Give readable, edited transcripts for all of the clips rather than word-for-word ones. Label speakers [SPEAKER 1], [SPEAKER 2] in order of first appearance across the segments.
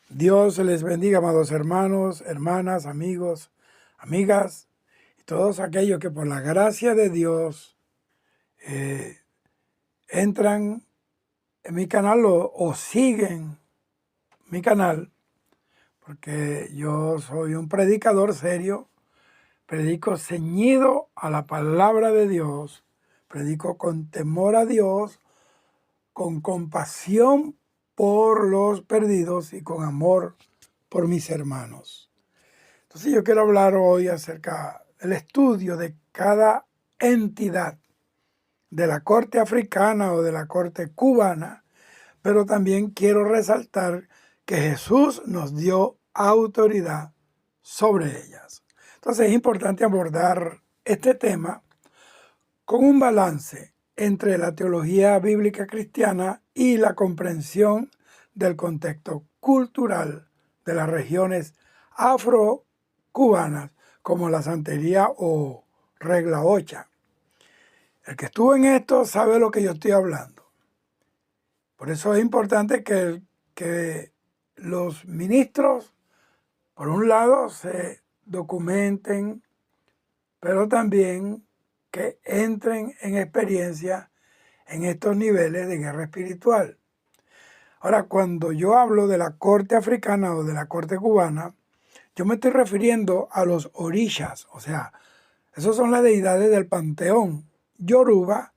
[SPEAKER 1] Dios les bendiga, amados hermanos, hermanas, amigos, amigas y todos aquellos que por la gracia de Dios entran en mi canal o siguen mi canal, porque yo soy un predicador serio, predico ceñido a la palabra de Dios, predico con temor a Dios, con compasión por los perdidos y con amor por mis hermanos. Entonces yo quiero hablar hoy acerca del estudio de cada entidad de la corte africana o de la corte cubana, pero también quiero resaltar que Jesús nos dio autoridad sobre ellas. Entonces es importante abordar este tema con un balance entre la teología bíblica cristiana y la comprensión del contexto cultural de las regiones afro-cubanas, como la santería o regla ocha. El que estuvo en esto sabe lo que yo estoy hablando. Por eso es importante que los ministros, por un lado, se documenten, pero también que entren en experiencia en estos niveles de guerra espiritual. Ahora, cuando yo hablo de la corte africana o de la corte cubana, yo me estoy refiriendo a los orishas, o sea, esos son las deidades del panteón yoruba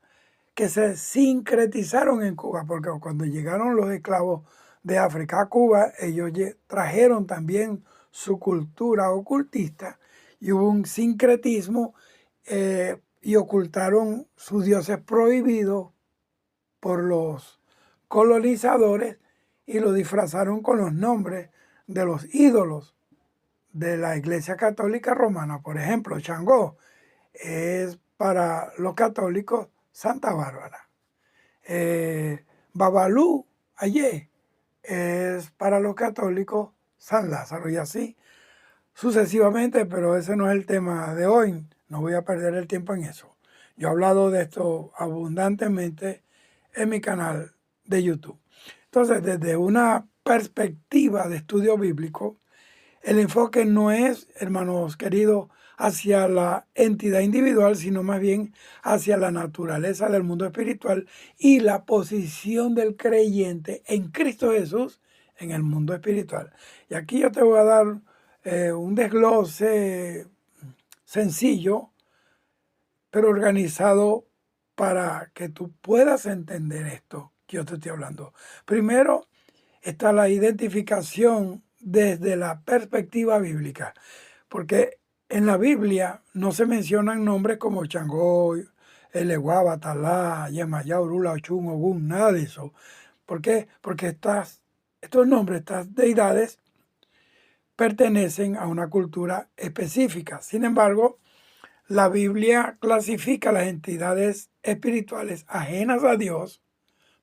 [SPEAKER 1] que se sincretizaron en Cuba, porque cuando llegaron los esclavos de África a Cuba, ellos trajeron también su cultura ocultista y hubo un sincretismo y ocultaron sus dioses prohibidos por los colonizadores y lo disfrazaron con los nombres de los ídolos de la Iglesia Católica Romana. Por ejemplo, Changó es para los católicos Santa Bárbara. Babalú, Ayé, es para los católicos San Lázaro, y así sucesivamente, pero ese no es el tema de hoy. No voy a perder el tiempo en eso. Yo he hablado de esto abundantemente en mi canal de YouTube. Entonces, desde una perspectiva de estudio bíblico, el enfoque no es, hermanos queridos, hacia la entidad individual, sino más bien hacia la naturaleza del mundo espiritual y la posición del creyente en Cristo Jesús en el mundo espiritual. Y aquí yo te voy a dar un desglose sencillo, pero organizado para que tú puedas entender esto que yo te estoy hablando. Primero está la identificación desde la perspectiva bíblica, porque en la Biblia no se mencionan nombres como Changó, Eleguá, Batalá, Yemayá, Orula, Ochun, Ogún, nada de eso. ¿Por qué? Porque estos nombres, estas deidades, pertenecen a una cultura específica. Sin embargo, la Biblia clasifica las entidades espirituales ajenas a Dios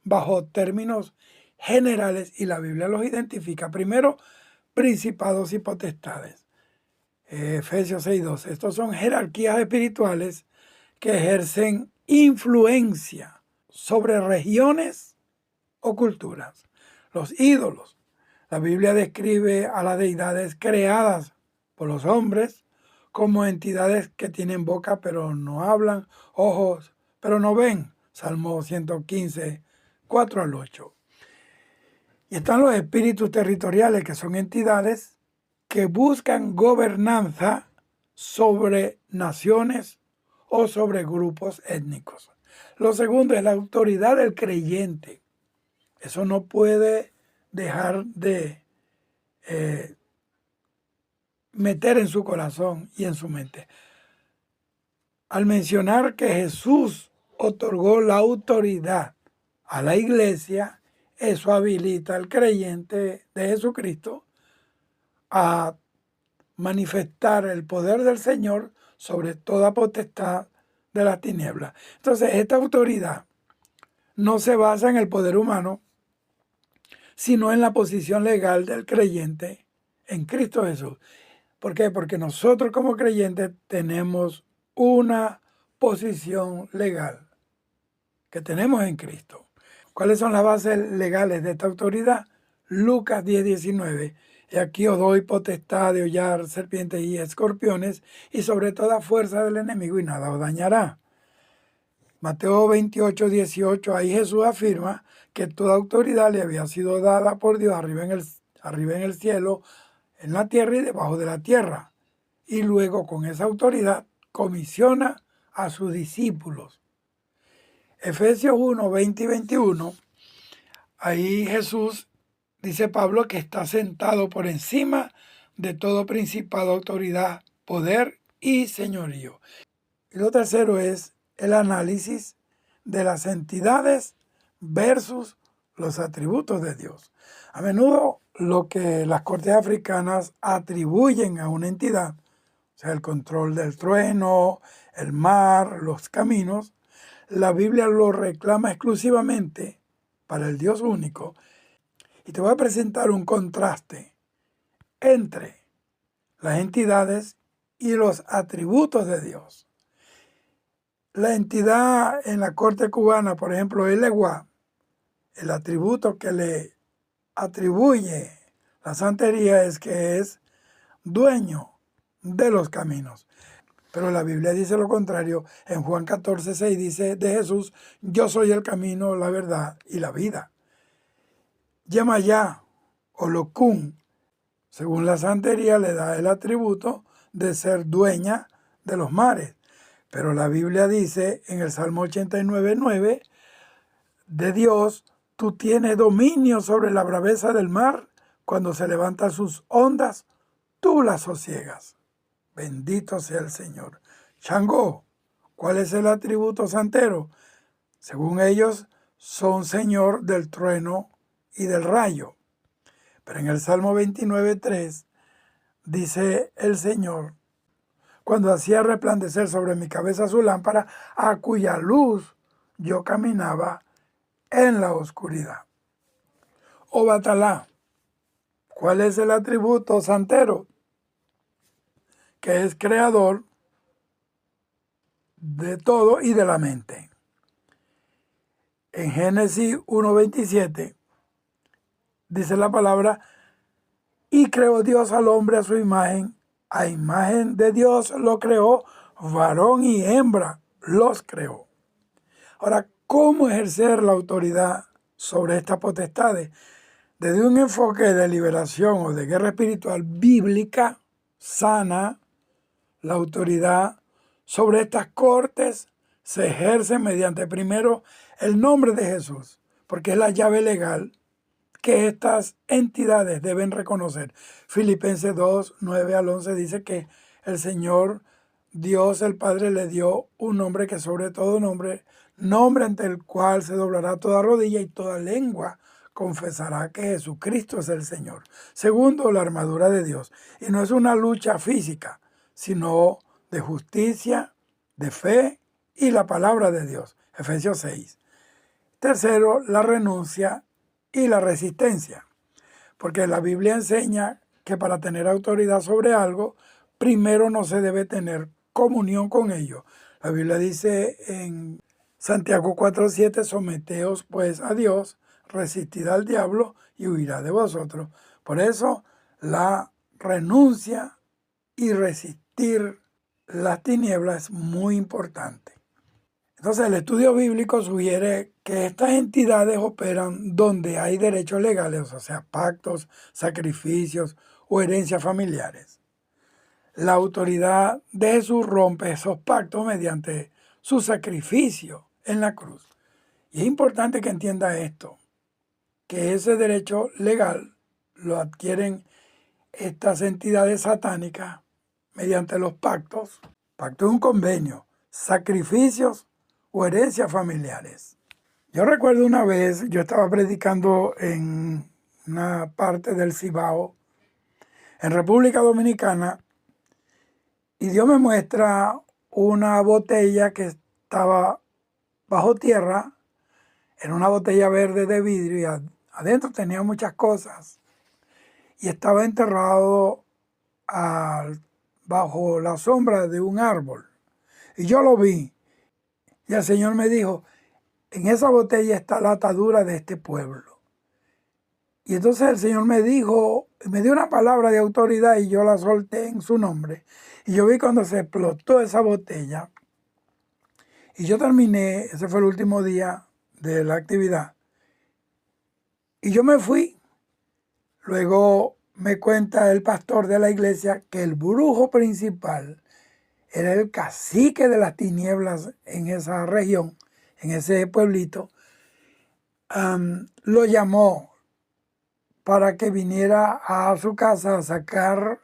[SPEAKER 1] bajo términos generales y la Biblia los identifica. Primero, principados y potestades. Efesios 6:12. Estos son jerarquías espirituales que ejercen influencia sobre regiones o culturas. Los ídolos. La Biblia describe a las deidades creadas por los hombres como entidades que tienen boca pero no hablan, ojos pero no ven. Salmo 115, 4 al 8. Y están los espíritus territoriales, que son entidades que buscan gobernanza sobre naciones o sobre grupos étnicos. Lo segundo es la autoridad del creyente. Eso no puede dejar de meter en su corazón y en su mente. Al mencionar que Jesús otorgó la autoridad a la iglesia, eso habilita al creyente de Jesucristo a manifestar el poder del Señor sobre toda potestad de las tinieblas. Entonces, esta autoridad no se basa en el poder humano, sino en la posición legal del creyente en Cristo Jesús. ¿Por qué? Porque nosotros como creyentes tenemos una posición legal que tenemos en Cristo. ¿Cuáles son las bases legales de esta autoridad? Lucas 10:19. Y aquí os doy potestad de hollar serpientes y escorpiones y sobre toda fuerza del enemigo y nada os dañará. Mateo 28:18, ahí Jesús afirma que toda autoridad le había sido dada por Dios arriba en el cielo, en la tierra y debajo de la tierra. Y luego con esa autoridad comisiona a sus discípulos. Efesios 1:20 y 21, ahí Jesús dice Pablo que está sentado por encima de todo principado, autoridad, poder y señorío. Y lo tercero es el análisis de las entidades versus los atributos de Dios. A menudo lo que las cortes africanas atribuyen a una entidad, o sea, el control del trueno, el mar, los caminos, la Biblia lo reclama exclusivamente para el Dios único. Y te voy a presentar un contraste entre las entidades y los atributos de Dios. La entidad en la corte cubana, por ejemplo, el Eguá, el atributo que le atribuye la santería es que es dueño de los caminos. Pero la Biblia dice lo contrario. En Juan 14:6 dice de Jesús: yo soy el camino, la verdad y la vida. Yemayá o Locún, según la santería, le da el atributo de ser dueña de los mares. Pero la Biblia dice en el Salmo 89:9, de Dios, tú tienes dominio sobre la braveza del mar, cuando se levantan sus ondas, tú las sosiegas. Bendito sea el Señor. Changó, ¿cuál es el atributo santero? Según ellos, son señor del trueno y del rayo. Pero en el Salmo 29:3 dice el Señor: cuando hacía resplandecer sobre mi cabeza su lámpara, a cuya luz yo caminaba en la oscuridad. O Batalá, ¿cuál es el atributo santero? Que es creador de todo y de la mente. En Génesis 1:27 dice la palabra: y creó Dios al hombre a su imagen, a imagen de Dios lo creó, varón y hembra los creó. Ahora, ¿cómo ejercer la autoridad sobre estas potestades? Desde un enfoque de liberación o de guerra espiritual bíblica, sana, la autoridad sobre estas cortes se ejerce mediante primero el nombre de Jesús, porque es la llave legal que estas entidades deben reconocer. Filipenses 2:9-11 dice que el Señor Dios, el Padre, le dio un nombre que sobre todo nombre ante el cual se doblará toda rodilla y toda lengua confesará que Jesucristo es el Señor. Segundo, la armadura de Dios. Y no es una lucha física, sino de justicia, de fe y la palabra de Dios. Efesios 6. Tercero, la renuncia y la resistencia. Porque la Biblia enseña que para tener autoridad sobre algo, primero no se debe tener comunión con ello. La Biblia dice en Santiago 4:7, someteos pues a Dios, resistid al diablo y huirá de vosotros. Por eso la renuncia y resistir las tinieblas es muy importante. Entonces el estudio bíblico sugiere que estas entidades operan donde hay derechos legales, o sea, pactos, sacrificios o herencias familiares. La autoridad de Jesús rompe esos pactos mediante su sacrificio en la cruz. Y es importante que entienda esto, que ese derecho legal lo adquieren estas entidades satánicas mediante los pactos. Pacto es un convenio, sacrificios o herencias familiares. Yo recuerdo una vez, yo estaba predicando en una parte del Cibao, en República Dominicana, y Dios me muestra una botella que estaba bajo tierra, en una botella verde de vidrio, y adentro tenía muchas cosas, y estaba enterrado bajo la sombra de un árbol. Y yo lo vi, y el Señor me dijo: en esa botella está la atadura de este pueblo. Y entonces el Señor me dijo, me dio una palabra de autoridad y yo la solté en su nombre. Y yo vi cuando se explotó esa botella. Y yo terminé, ese fue el último día de la actividad. Y yo me fui. Luego me cuenta el pastor de la iglesia que el brujo principal era el cacique de las tinieblas en esa región, en ese pueblito. Lo llamó para que viniera a su casa a sacar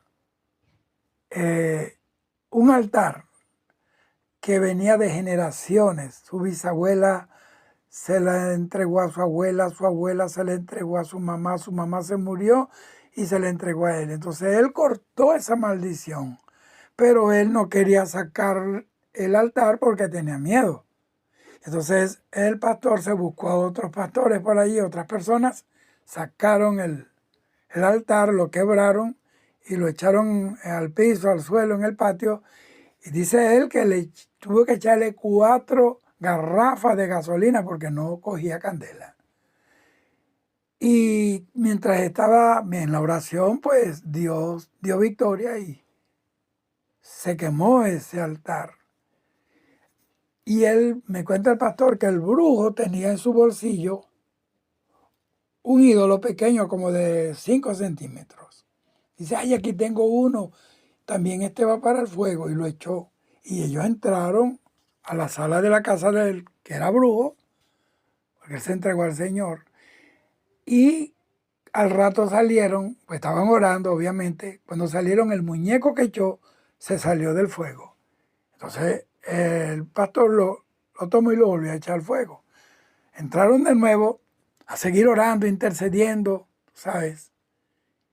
[SPEAKER 1] un altar que venía de generaciones. Su bisabuela se la entregó a su abuela se la entregó a su mamá se murió y se la entregó a él. Entonces él cortó esa maldición, pero él no quería sacar el altar porque tenía miedo. Entonces el pastor se buscó a otros pastores por allí, otras personas, sacaron el altar, lo quebraron y lo echaron al piso, al suelo, en el patio. Y dice él que le tuvo que echarle 4 garrafas de gasolina porque no cogía candela. Y mientras estaba en la oración, pues Dios dio victoria y se quemó ese altar. Y él, me cuenta el pastor, que el brujo tenía en su bolsillo un ídolo pequeño como de 5 centímetros. Dice, ay, aquí tengo uno, también este va para el fuego, y lo echó. Y ellos entraron a la sala de la casa del que era brujo, porque él se entregó al Señor, y al rato salieron, pues estaban orando, obviamente. Cuando salieron, el muñeco que echó se salió del fuego. Entonces el pastor lo tomó y lo volvió a echar al fuego. Entraron de nuevo a seguir orando, intercediendo, ¿sabes?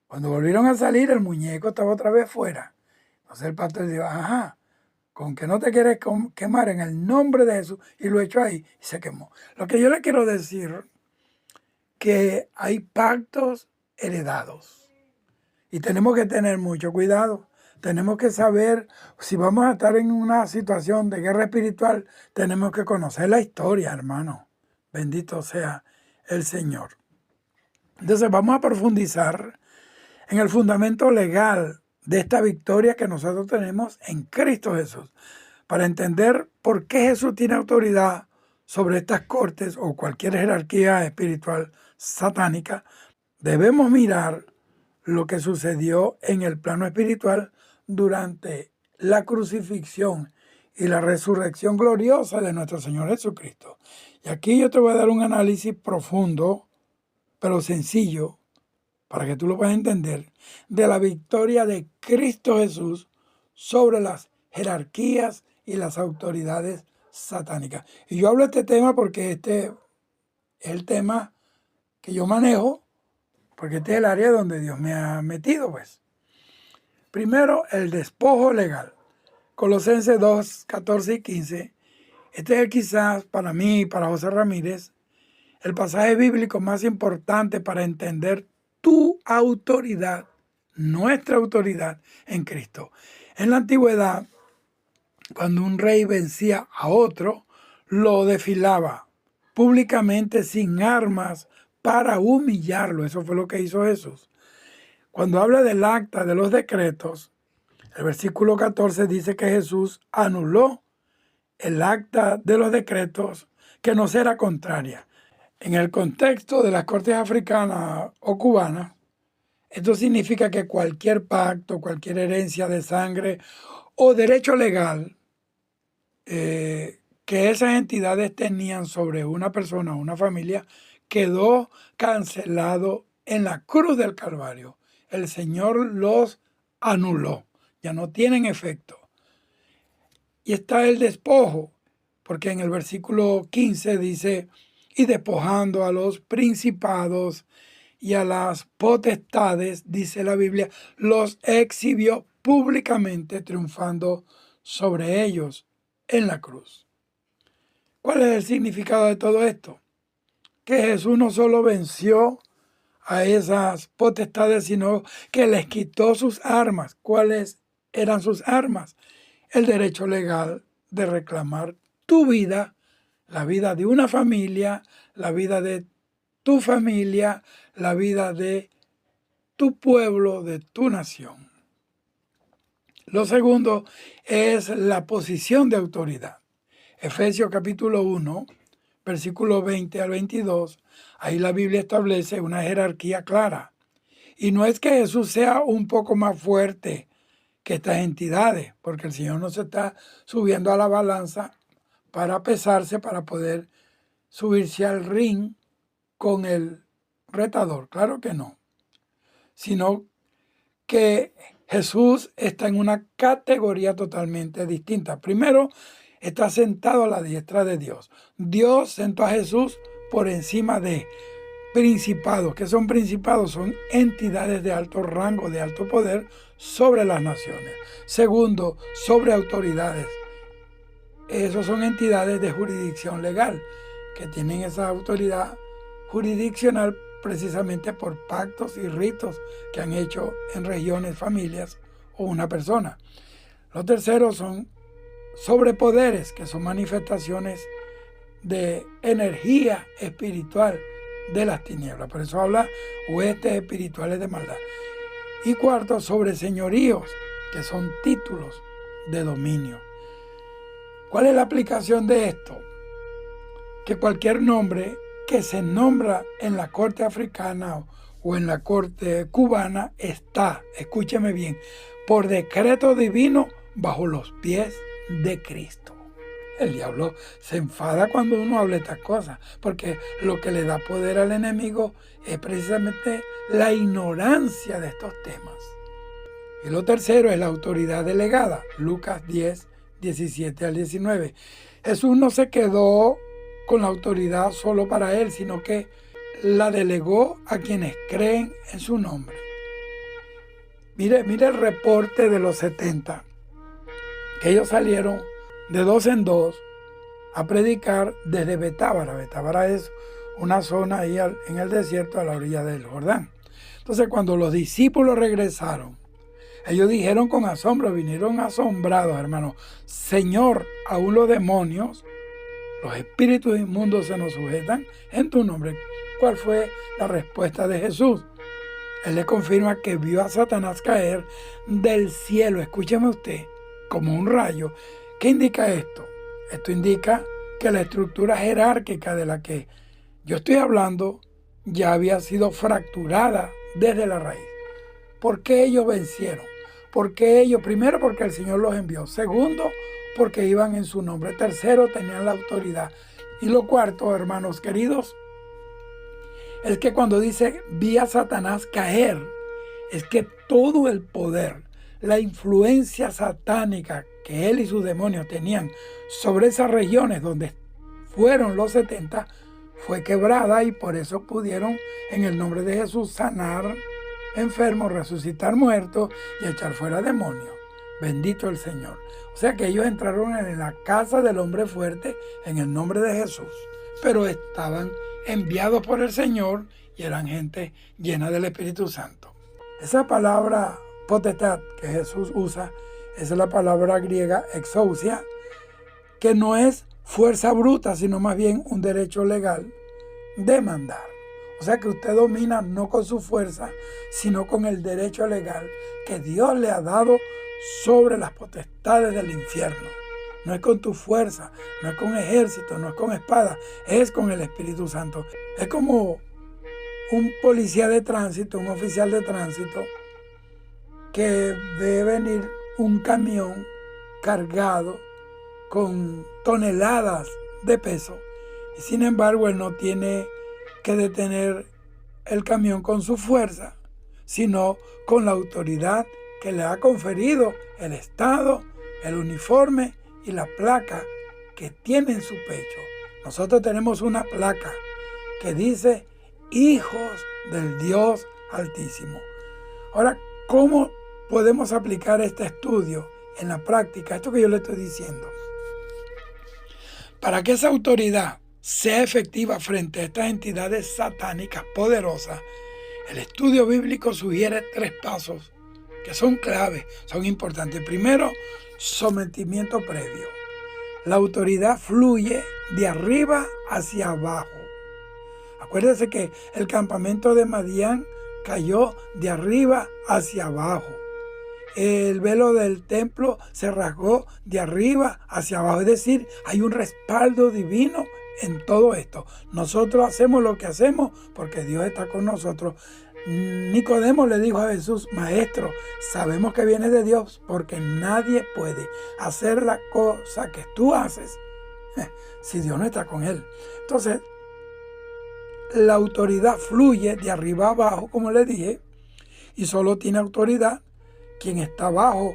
[SPEAKER 1] Cuando volvieron a salir, el muñeco estaba otra vez fuera. Entonces el pastor dijo, ajá, con que no te quieres quemar en el nombre de Jesús, y lo echó ahí y se quemó. Lo que yo le quiero decir, que hay pactos heredados y tenemos que tener mucho cuidado. Tenemos que saber, si vamos a estar en una situación de guerra espiritual, tenemos que conocer la historia, hermano. Bendito sea el Señor. Entonces vamos a profundizar en el fundamento legal de esta victoria que nosotros tenemos en Cristo Jesús, para entender por qué Jesús tiene autoridad sobre estas cortes o cualquier jerarquía espiritual satánica. Debemos mirar lo que sucedió en el plano espiritual durante la crucifixión y la resurrección gloriosa de nuestro Señor Jesucristo. Y aquí yo te voy a dar un análisis profundo, pero sencillo, para que tú lo puedas entender, de la victoria de Cristo Jesús sobre las jerarquías y las autoridades satánicas. Y yo hablo de este tema porque este es el tema que yo manejo, porque este es el área donde Dios me ha metido, pues. Primero, el despojo legal. Colosenses 2, 14 y 15. Este es quizás para mí, para José Ramírez, el pasaje bíblico más importante para entender tu autoridad, nuestra autoridad en Cristo. En la antigüedad, cuando un rey vencía a otro, lo desfilaba públicamente sin armas para humillarlo. Eso fue lo que hizo Jesús. Cuando habla del acta de los decretos, el versículo 14 dice que Jesús anuló el acta de los decretos que nos era contraria. En el contexto de las cortes africanas o cubanas, esto significa que cualquier pacto, cualquier herencia de sangre o derecho legal que esas entidades tenían sobre una persona o una familia quedó cancelado en la cruz del Calvario. El Señor los anuló, ya no tienen efecto. Y está el despojo, porque en el versículo 15 dice, y despojando a los principados y a las potestades, dice la Biblia, los exhibió públicamente, triunfando sobre ellos en la cruz. ¿Cuál es el significado de todo esto? Que Jesús no solo venció a esas potestades, sino que les quitó sus armas. ¿Cuáles eran sus armas? El derecho legal de reclamar tu vida, la vida de una familia, la vida de tu familia, la vida de tu pueblo, de tu nación. Lo segundo es la posición de autoridad. Efesios capítulo 1, versículo 20 al 22, ahí la Biblia establece una jerarquía clara. Y no es que Jesús sea un poco más fuerte que estas entidades, porque el Señor no se está subiendo a la balanza para pesarse, para poder subirse al ring con el retador. Claro que no. Sino que Jesús está en una categoría totalmente distinta. Primero, está sentado a la diestra de Dios. Dios sentó a Jesús por encima de principados. ¿Qué son principados? Son entidades de alto rango, de alto poder sobre las naciones. Segundo, sobre autoridades. Esos son entidades de jurisdicción legal, que tienen esa autoridad jurisdiccional precisamente por pactos y ritos que han hecho en regiones, familias o una persona. Los terceros son sobrepoderes, que son manifestaciones de energía espiritual de las tinieblas. Por eso habla huestes espirituales de maldad. Y cuarto, sobre señoríos, que son títulos de dominio. ¿Cuál es la aplicación de esto? Que cualquier nombre que se nombra en la corte africana o en la corte cubana está, escúcheme bien, por decreto divino bajo los pies de Cristo. El diablo se enfada cuando uno habla estas cosas, porque lo que le da poder al enemigo es precisamente la ignorancia de estos temas. Y lo tercero es la autoridad delegada, Lucas 10, 17 al 19. Jesús no se quedó con la autoridad solo para él, sino que la delegó a quienes creen en su nombre. Mire el reporte de los 70, que ellos salieron de 2 en 2 a predicar desde Betábara. Betábara es una zona ahí en el desierto a la orilla del Jordán. Entonces, cuando los discípulos regresaron, ellos dijeron con asombro, vinieron asombrados, hermanos: Señor, aún los demonios, los espíritus inmundos se nos sujetan en tu nombre. ¿Cuál fue la respuesta de Jesús? Él le confirma que vio a Satanás caer del cielo, escúcheme usted, como un rayo. ¿Qué indica esto? Esto indica que la estructura jerárquica de la que yo estoy hablando ya había sido fracturada desde la raíz. ¿Por qué ellos vencieron? Porque ellos, primero, porque el Señor los envió. Segundo, porque iban en su nombre. Tercero, tenían la autoridad. Y lo cuarto, hermanos queridos, es que cuando dice vi a Satanás caer, es que todo el poder, la influencia satánica que él y sus demonios tenían sobre esas regiones donde fueron los 70, fue quebrada, y por eso pudieron en el nombre de Jesús sanar enfermos, resucitar muertos y echar fuera demonios. Bendito el Señor. O sea que ellos entraron en la casa del hombre fuerte en el nombre de Jesús, pero estaban enviados por el Señor y eran gente llena del Espíritu Santo. Esa palabra potestad que Jesús usa es la palabra griega exousia, que no es fuerza bruta, sino más bien un derecho legal de mandar. O sea que usted domina no con su fuerza, sino con el derecho legal que Dios le ha dado sobre las potestades del infierno. No es con tu fuerza, no es con ejército, no es con espada, es con el Espíritu Santo. Es como un policía de tránsito, un oficial de tránsito, que ve venir un camión cargado con toneladas de peso, y sin embargo él no tiene que detener el camión con su fuerza, sino con la autoridad que le ha conferido el Estado, el uniforme y la placa que tiene en su pecho. Nosotros tenemos una placa que dice hijos del Dios Altísimo. Ahora, ¿cómo podemos aplicar este estudio en la práctica? Esto que yo le estoy diciendo. Para que esa autoridad sea efectiva frente a estas entidades satánicas poderosas, el estudio bíblico sugiere 3 pasos que son claves, son importantes. Primero, sometimiento previo. La autoridad fluye de arriba hacia abajo. Acuérdese que el campamento de Madián cayó de arriba hacia abajo. El velo del templo se rasgó de arriba hacia abajo. Es decir, hay un respaldo divino en todo esto. Nosotros hacemos lo que hacemos porque Dios está con nosotros. Nicodemo le dijo a Jesús: Maestro, sabemos que viene de Dios porque nadie puede hacer la cosa que tú haces si Dios no está con él. Entonces, la autoridad fluye de arriba abajo, como le dije, y solo tiene autoridad quien está abajo,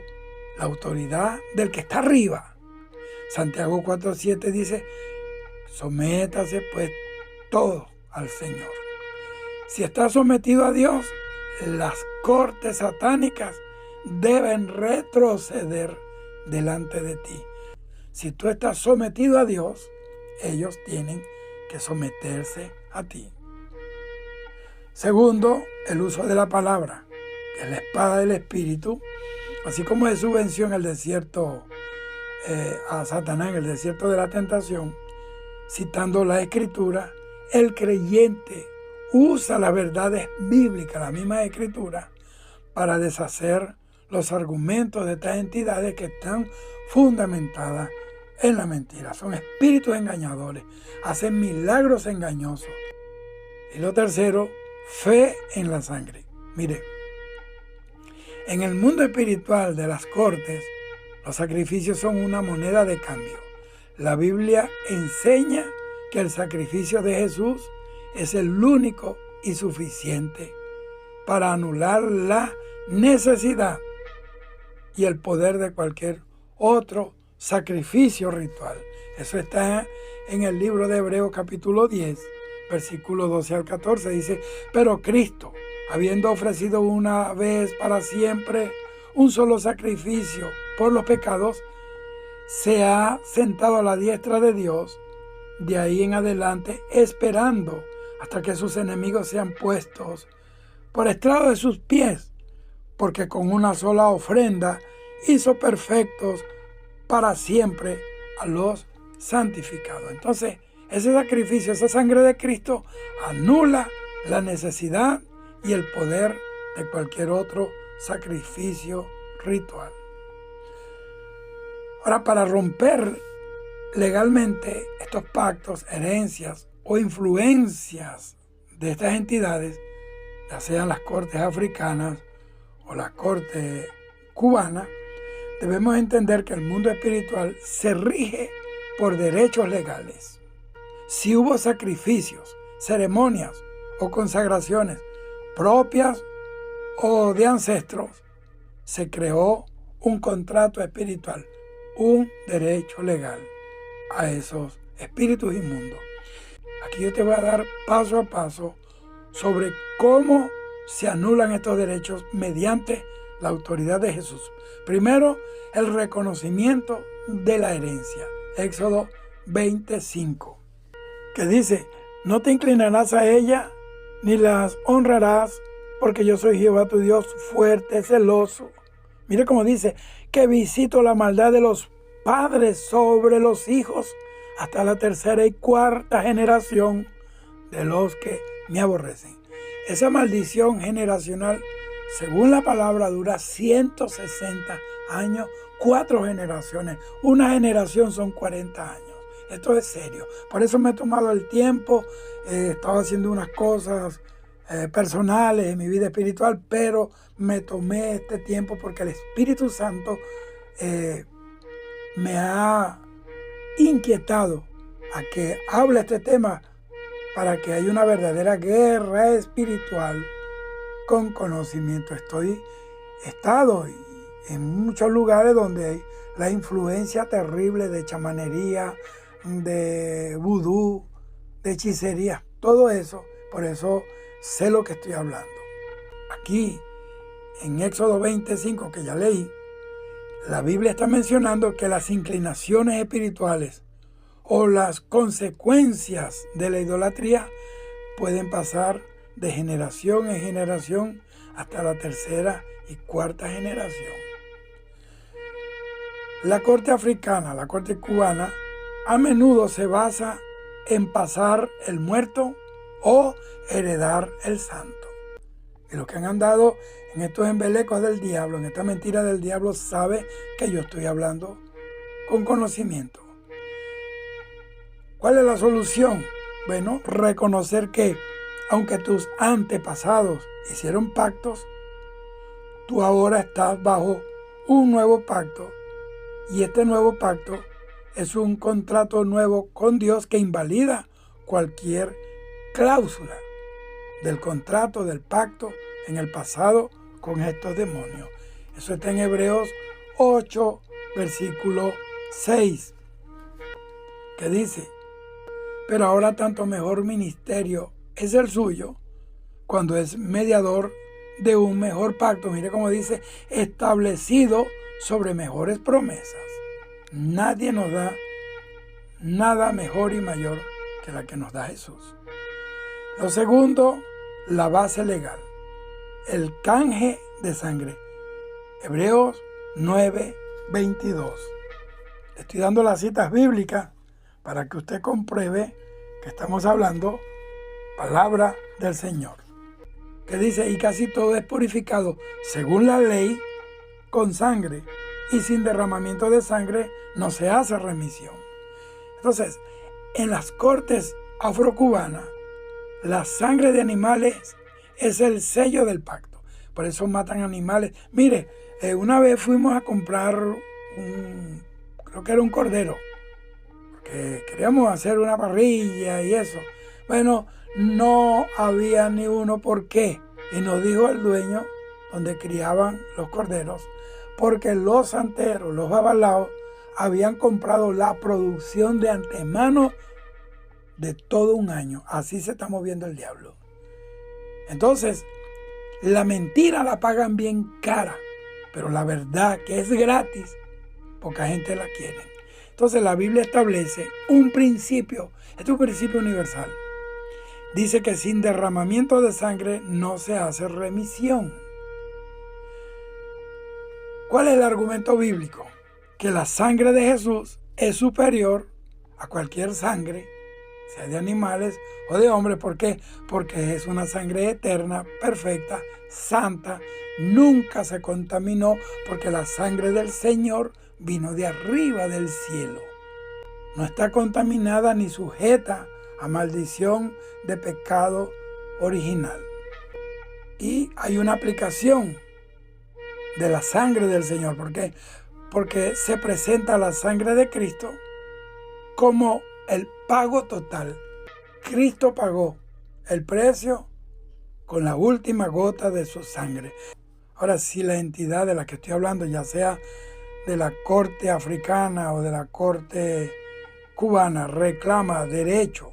[SPEAKER 1] la autoridad del que está arriba. Santiago 4:7 dice: sométase pues todo al Señor. Si estás sometido a Dios, las cortes satánicas deben retroceder delante de ti. Si tú estás sometido a Dios, ellos tienen que someterse a ti. Segundo, el uso de la palabra, que es la espada del Espíritu. Así como Jesús venció en el desierto a Satanás, en el desierto de la tentación, citando la Escritura, el creyente usa las verdades bíblicas, la misma Escritura, para deshacer los argumentos de estas entidades que están fundamentadas en la mentira. Son espíritus engañadores, hacen milagros engañosos. Y lo tercero, fe en la sangre. Mire, en el mundo espiritual de las cortes, los sacrificios son una moneda de cambio. La Biblia enseña que el sacrificio de Jesús es el único y suficiente para anular la necesidad y el poder de cualquier otro sacrificio ritual. Eso está en el libro de Hebreos capítulo 10, versículo 12 al 14. Dice: pero Cristo, habiendo ofrecido una vez para siempre un solo sacrificio por los pecados, se ha sentado a la diestra de Dios, de ahí en adelante, esperando hasta que sus enemigos sean puestos por estrado de sus pies, porque con una sola ofrenda hizo perfectos para siempre a los santificados. Entonces, ese sacrificio, esa sangre de Cristo, anula la necesidad y el poder de cualquier otro sacrificio ritual. Ahora, para romper legalmente estos pactos, herencias o influencias de estas entidades, ya sean las cortes africanas o la corte cubana, debemos entender que el mundo espiritual se rige por derechos legales. Si hubo sacrificios, ceremonias o consagraciones propias o de ancestros, se creó un contrato espiritual, un derecho legal a esos espíritus inmundos. Aquí yo te voy a dar paso a paso sobre cómo se anulan estos derechos mediante la autoridad de Jesús. Primero, el reconocimiento de la herencia. Éxodo 25, que dice: no te inclinarás a ella ni las honrarás, porque yo soy Jehová tu Dios, fuerte, celoso. Mire cómo dice: que visito la maldad de los padres sobre los hijos hasta la tercera y cuarta generación de los que me aborrecen. Esa maldición generacional, según la palabra, dura 160 años, 4 generaciones. Una generación son 40 años. Esto es serio. Por eso me he tomado el tiempo. Estaba haciendo unas cosas personales en mi vida espiritual, pero me tomé este tiempo porque el Espíritu Santo me ha inquietado a que hable este tema, para que haya una verdadera guerra espiritual con conocimiento. He estado en muchos lugares donde hay la influencia terrible de chamanería, de vudú, de hechicería, todo eso. Por eso sé lo que estoy hablando. Aquí, en Éxodo 25, que ya leí, la Biblia está mencionando que las inclinaciones espirituales o las consecuencias de la idolatría pueden pasar de generación en generación hasta la tercera y cuarta generación. La corte africana, la corte cubana, a menudo se basa en pasar el muerto o heredar el santo. Y los que han andado en estos embelecos del diablo, en esta mentira del diablo, sabe que yo estoy hablando con conocimiento. ¿Cuál es la solución? Bueno, reconocer que aunque tus antepasados hicieron pactos, tú ahora estás bajo un nuevo pacto, y este nuevo pacto es un contrato nuevo con Dios que invalida cualquier cláusula del contrato, del pacto en el pasado con estos demonios. Eso está en Hebreos 8, versículo 6, que dice: pero ahora tanto mejor ministerio es el suyo, cuando es mediador de un mejor pacto. Mire cómo dice, establecido sobre mejores promesas. Nadie nos da nada mejor y mayor que la que nos da Jesús. Lo segundo, la base legal, el canje de sangre. Hebreos 9, 22. Le estoy dando las citas bíblicas para que usted compruebe que estamos hablando palabra del Señor, que dice: y casi todo es purificado según la ley con sangre, y sin derramamiento de sangre no se hace remisión. Entonces, en las cortes afrocubanas, la sangre de animales es el sello del pacto. Por eso matan animales. Mire, una vez fuimos a comprar creo que era un cordero, porque queríamos hacer una parrilla y eso. Bueno, no había ni uno. ¿Por qué? Y nos dijo el dueño donde criaban los corderos, porque los santeros, los babalaos, habían comprado la producción de antemano de todo un año. Así se está moviendo el diablo. Entonces, la mentira la pagan bien cara, pero la verdad, que es gratis, poca gente la quiere. Entonces la Biblia establece un principio, este es un principio universal. Dice que sin derramamiento de sangre no se hace remisión. ¿Cuál es el argumento bíblico? Que la sangre de Jesús es superior a cualquier sangre, sea de animales o de hombres. ¿Por qué? Porque es una sangre eterna, perfecta, santa, nunca se contaminó, porque la sangre del Señor vino de arriba del cielo. No está contaminada ni sujeta a maldición de pecado original. Y hay una aplicación de la sangre del Señor. ¿Por qué? Porque se presenta la sangre de Cristo como el pago total. Cristo pagó el precio con la última gota de su sangre. Ahora, si la entidad de la que estoy hablando, ya sea de la corte africana o de la corte cubana, reclama derecho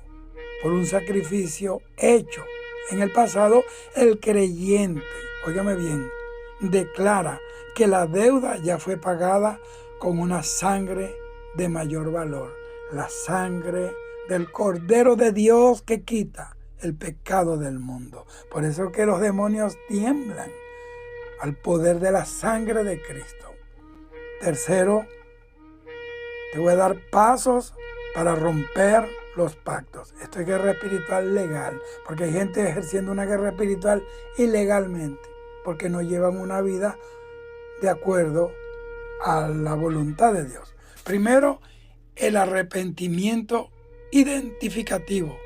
[SPEAKER 1] por un sacrificio hecho en el pasado, el creyente, óigame bien, declara que la deuda ya fue pagada con una sangre de mayor valor, la sangre del Cordero de Dios que quita el pecado del mundo. Por eso que los demonios tiemblan al poder de la sangre de Cristo. Tercero, te voy a dar pasos para romper los pactos. Esto es guerra espiritual legal, porque hay gente ejerciendo una guerra espiritual ilegalmente, porque no llevan una vida de acuerdo a la voluntad de Dios. Primero, el arrepentimiento identificativo.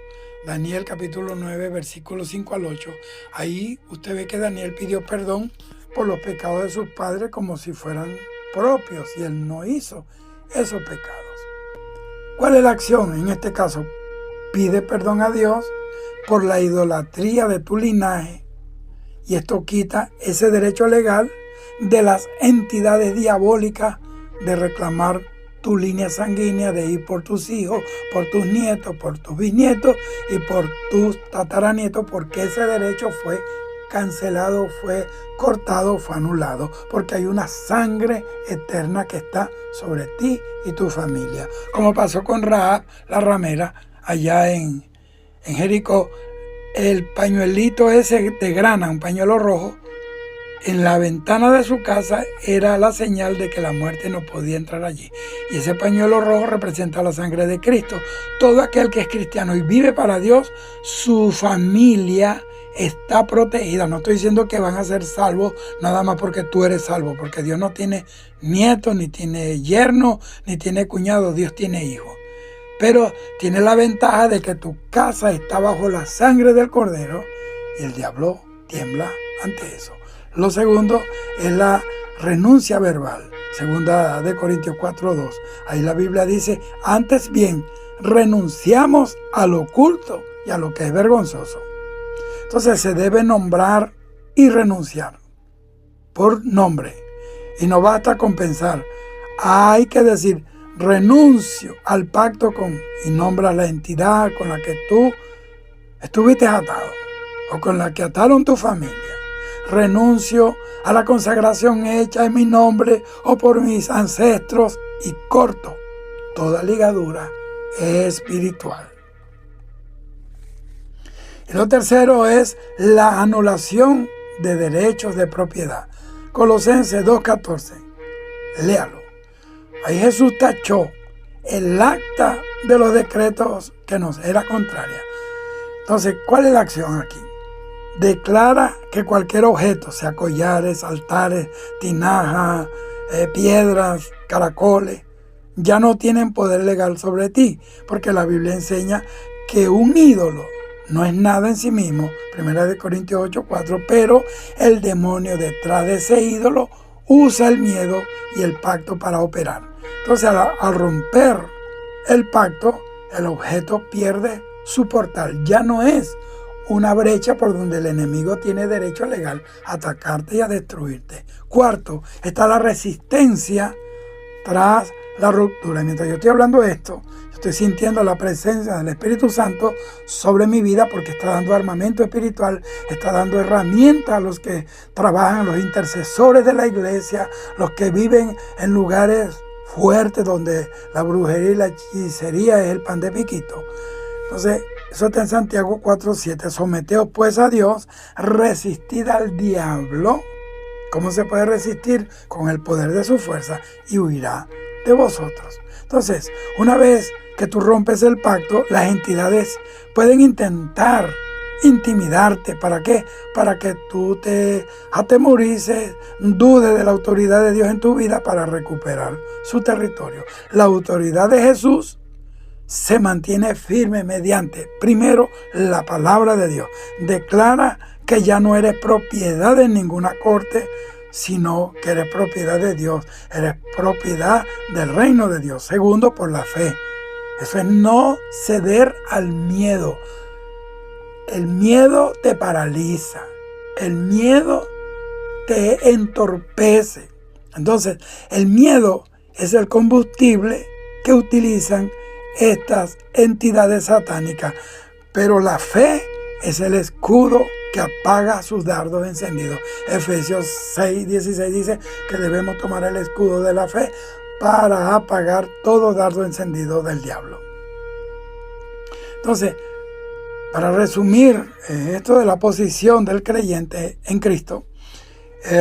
[SPEAKER 1] Daniel capítulo 9, versículos 5 al 8. Ahí usted ve que Daniel pidió perdón por los pecados de sus padres como si fueran propios, y él no hizo esos pecados. ¿Cuál es la acción? En este caso, pide perdón a Dios por la idolatría de tu linaje, y esto quita ese derecho legal de las entidades diabólicas de reclamar tu línea sanguínea, de ir por tus hijos, por tus nietos, por tus bisnietos y por tus tataranietos, porque ese derecho fue cancelado, fue cortado, fue anulado, porque hay una sangre eterna que está sobre ti y tu familia. Como pasó con Rahab, la ramera, allá en Jericó, el pañuelito ese de grana, un pañuelo rojo, en la ventana de su casa era la señal de que la muerte no podía entrar allí. Y ese pañuelo rojo representa la sangre de Cristo. Todo aquel que es cristiano y vive para Dios, su familia está protegida. No estoy diciendo que van a ser salvos nada más porque tú eres salvo, porque Dios no tiene nietos, ni tiene yerno, ni tiene cuñado. Dios tiene hijos. Pero tiene la ventaja de que tu casa está bajo la sangre del Cordero y el diablo tiembla ante eso. Lo segundo es la renuncia verbal. Segunda de Corintios 4:2. Ahí la Biblia dice, antes bien, renunciamos a lo oculto y a lo que es vergonzoso. Entonces se debe nombrar y renunciar por nombre. Y no basta con pensar. Hay que decir, renuncio al pacto con, y nombra la entidad con la que tú estuviste atado o con la que ataron tu familia. Renuncio a la consagración hecha en mi nombre o por mis ancestros y corto toda ligadura espiritual. Y lo tercero es la anulación de derechos de propiedad. Colosenses 2:14. Léalo. Ahí Jesús tachó el acta de los decretos que nos era contraria. Entonces, ¿cuál es la acción aquí? Declara que cualquier objeto, sea collares, altares, tinajas, piedras, caracoles, ya no tienen poder legal sobre ti, porque la Biblia enseña que un ídolo no es nada en sí mismo, 1 Corintios 8:4, pero el demonio detrás de ese ídolo usa el miedo y el pacto para operar. Entonces, al romper el pacto, el objeto pierde su portal. Ya no es una brecha por donde el enemigo tiene derecho legal a atacarte y a destruirte. Cuarto, está la resistencia tras la ruptura. Mientras yo estoy hablando de esto, yo estoy sintiendo la presencia del Espíritu Santo sobre mi vida porque está dando armamento espiritual, está dando herramientas a los que trabajan, los intercesores de la iglesia, los que viven en lugares fuertes donde la brujería y la hechicería es el pan de piquito. Entonces, eso está en Santiago 4:7. Someteos pues a Dios, resistid al diablo. ¿Cómo se puede resistir? Con el poder de su fuerza y huirá de vosotros. Entonces, una vez que tú rompes el pacto, las entidades pueden intentar intimidarte. ¿Para qué? Para que tú te atemorices, dudes de la autoridad de Dios en tu vida para recuperar su territorio. La autoridad de Jesús se mantiene firme mediante, primero, la palabra de Dios. Declara que ya no eres propiedad de ninguna corte, sino que eres propiedad de Dios. Eres propiedad del reino de Dios. Segundo, por la fe. Eso es no ceder al miedo. El miedo te paraliza. El miedo te entorpece. Entonces, el miedo es el combustible que utilizan estas entidades satánicas, pero la fe es el escudo que apaga sus dardos encendidos. Efesios 6:16 dice que debemos tomar el escudo de la fe para apagar todo dardo encendido del diablo. Entonces, para resumir esto de la posición del creyente en Cristo,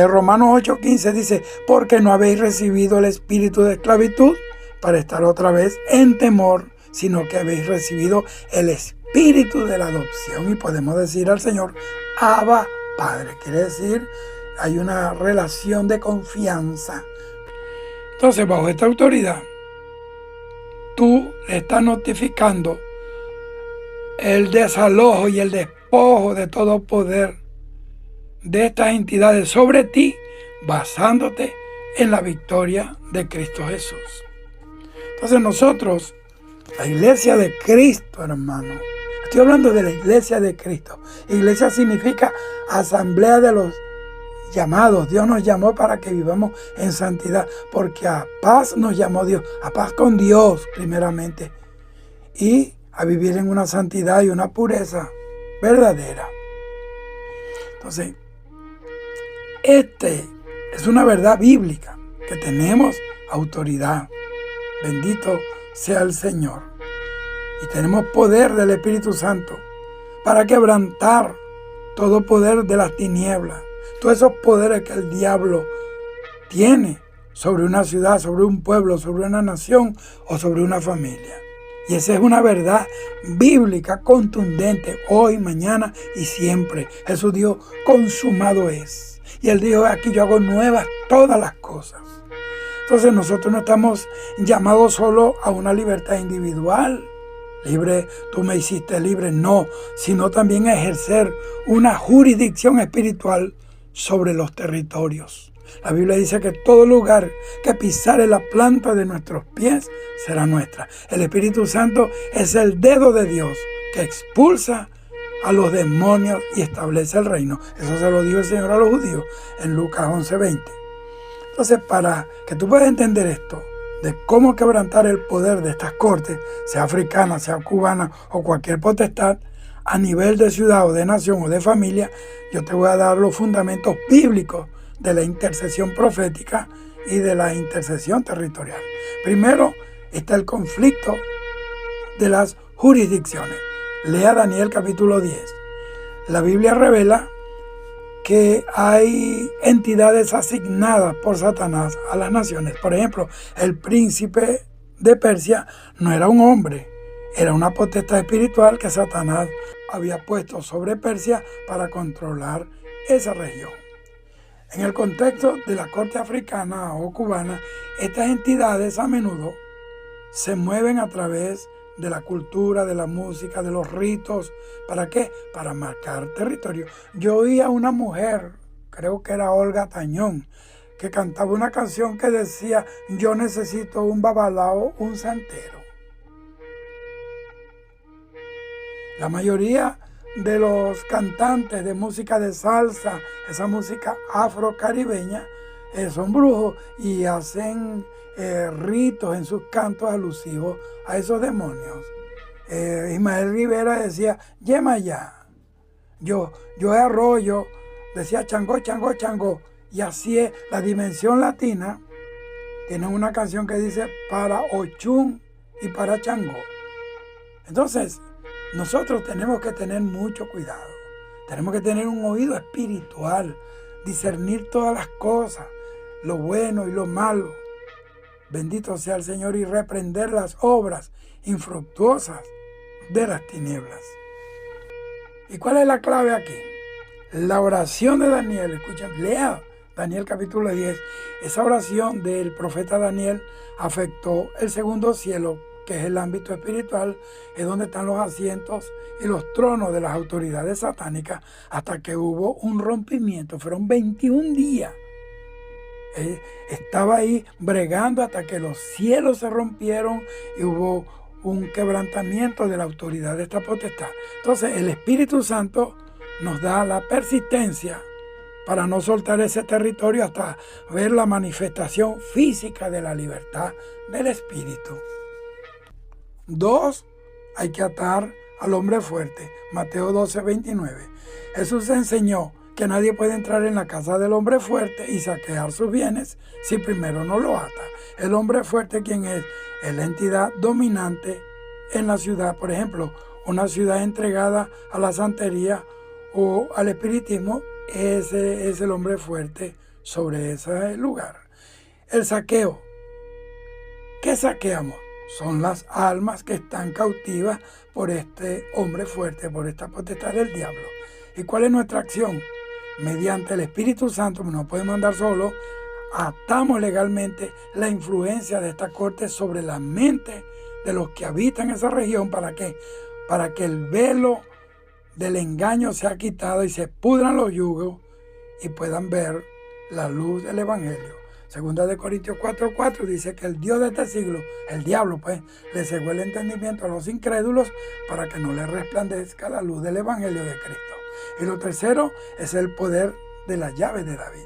[SPEAKER 1] Romanos 8:15 dice, porque no habéis recibido el espíritu de esclavitud para estar otra vez en temor, sino que habéis recibido el espíritu de la adopción. Y podemos decir al Señor, Abba, Padre. Quiere decir, hay una relación de confianza. Entonces, bajo esta autoridad, tú le estás notificando el desalojo y el despojo de todo poder de estas entidades sobre ti, basándote en la victoria de Cristo Jesús. Entonces nosotros, la iglesia de Cristo, hermano, estoy hablando de la iglesia de Cristo. Iglesia significa asamblea de los llamados. Dios nos llamó para que vivamos en santidad, porque a paz nos llamó Dios, a paz con Dios primeramente, y a vivir en una santidad y una pureza verdadera. Entonces, es una verdad bíblica, que tenemos autoridad. Bendito sea el Señor. Y tenemos poder del Espíritu Santo para quebrantar todo poder de las tinieblas, todos esos poderes que el diablo tiene sobre una ciudad, sobre un pueblo, sobre una nación o sobre una familia. Y esa es una verdad bíblica contundente hoy, mañana y siempre. Jesús dijo, consumado es. Y Él dijo, aquí yo hago nuevas todas las cosas. Entonces nosotros no estamos llamados solo a una libertad individual. Libre, tú me hiciste libre, no, sino también a ejercer una jurisdicción espiritual sobre los territorios. La Biblia dice que todo lugar que pisare la planta de nuestros pies será nuestra. El Espíritu Santo es el dedo de Dios que expulsa a los demonios y establece el reino. Eso se lo dijo el Señor a los judíos en Lucas 11:20. Entonces, para que tú puedas entender esto, de cómo quebrantar el poder de estas cortes, sea africana, sea cubana o cualquier potestad, a nivel de ciudad o de nación o de familia, yo te voy a dar los fundamentos bíblicos de la intercesión profética y de la intercesión territorial. Primero está el conflicto de las jurisdicciones. Lea Daniel capítulo 10. La Biblia revela que hay entidades asignadas por Satanás a las naciones. Por ejemplo, el príncipe de Persia no era un hombre, era una potestad espiritual que Satanás había puesto sobre Persia para controlar esa región. En el contexto de la corte africana o cubana, estas entidades a menudo se mueven a través de la cultura, de la música, de los ritos. ¿Para qué? Para marcar territorio. Yo oí a una mujer, creo que era Olga Tañón, que cantaba una canción que decía, yo necesito un babalao, un santero. La mayoría de los cantantes de música de salsa, esa música afrocaribeña, son brujos y hacen ritos en sus cantos alusivos a esos demonios. Ismael Rivera decía, yema ya. Yo arroyo, decía Changó, Changó, Changó. Y así es, la dimensión latina tiene una canción que dice para Ochún y para Changó. Entonces, nosotros tenemos que tener mucho cuidado. Tenemos que tener un oído espiritual, discernir todas las cosas, lo bueno y lo malo. Bendito sea el Señor, y reprender las obras infructuosas de las tinieblas. ¿Y cuál es la clave aquí? La oración de Daniel. Escuchen, lea Daniel capítulo 10. Esa oración del profeta Daniel afectó el segundo cielo, que es el ámbito espiritual, es donde están los asientos y los tronos de las autoridades satánicas, hasta que hubo un rompimiento. Fueron 21 días. Estaba ahí bregando hasta que los cielos se rompieron y hubo un quebrantamiento de la autoridad de esta potestad. Entonces el Espíritu Santo nos da la persistencia para no soltar ese territorio hasta ver la manifestación física de la libertad del Espíritu. 2. Hay que atar al hombre fuerte. Mateo 12:29. Jesús enseñó que nadie puede entrar en la casa del hombre fuerte y saquear sus bienes si primero no lo ata. El hombre fuerte, ¿quién es? Es la entidad dominante en la ciudad. Por ejemplo, una ciudad entregada a la santería o al espiritismo, ese es el hombre fuerte sobre ese lugar. El saqueo. ¿Qué saqueamos? Son las almas que están cautivas por este hombre fuerte, por esta potestad del diablo. ¿Y cuál es nuestra acción? Mediante el Espíritu Santo, no podemos andar solo, atamos legalmente la influencia de esta corte sobre la mente de los que habitan esa región. ¿Para qué? Para que el velo del engaño sea quitado y se pudran los yugos y puedan ver la luz del Evangelio. Segunda de Corintios 4:4 dice que el Dios de este siglo, el diablo pues, le cegó el entendimiento a los incrédulos para que no les resplandezca la luz del Evangelio de Cristo. Y lo tercero es el poder de la llave de David.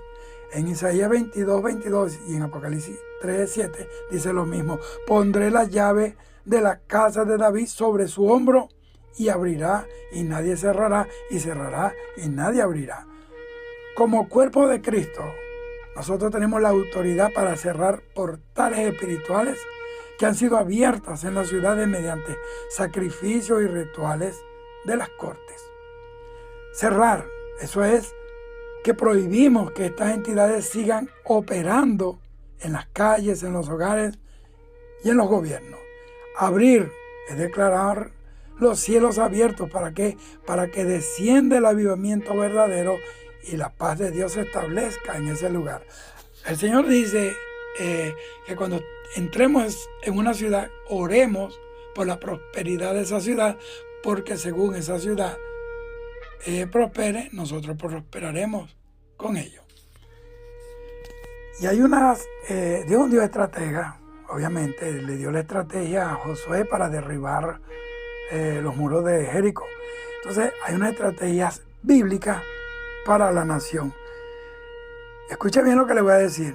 [SPEAKER 1] En Isaías 22:22 y en Apocalipsis 3:7 dice lo mismo. Pondré la llave de la casa de David sobre su hombro y abrirá y nadie cerrará, y cerrará y nadie abrirá. Como cuerpo de Cristo, nosotros tenemos la autoridad para cerrar portales espirituales que han sido abiertas en las ciudades mediante sacrificios y rituales de las cortes. Cerrar, eso es que prohibimos que estas entidades sigan operando en las calles, en los hogares y en los gobiernos. Abrir es declarar los cielos abiertos. ¿Para qué? Para que descienda el avivamiento verdadero y la paz de Dios se establezca en ese lugar. El Señor dice que cuando entremos en una ciudad, oremos por la prosperidad de esa ciudad, porque según esa ciudad prospere, nosotros prosperaremos con ello. Y hay Dios es un Dios estratega, obviamente, le dio la estrategia a Josué para derribar los muros de Jericó. Entonces, hay unas estrategias bíblicas para la nación. Escucha bien lo que le voy a decir.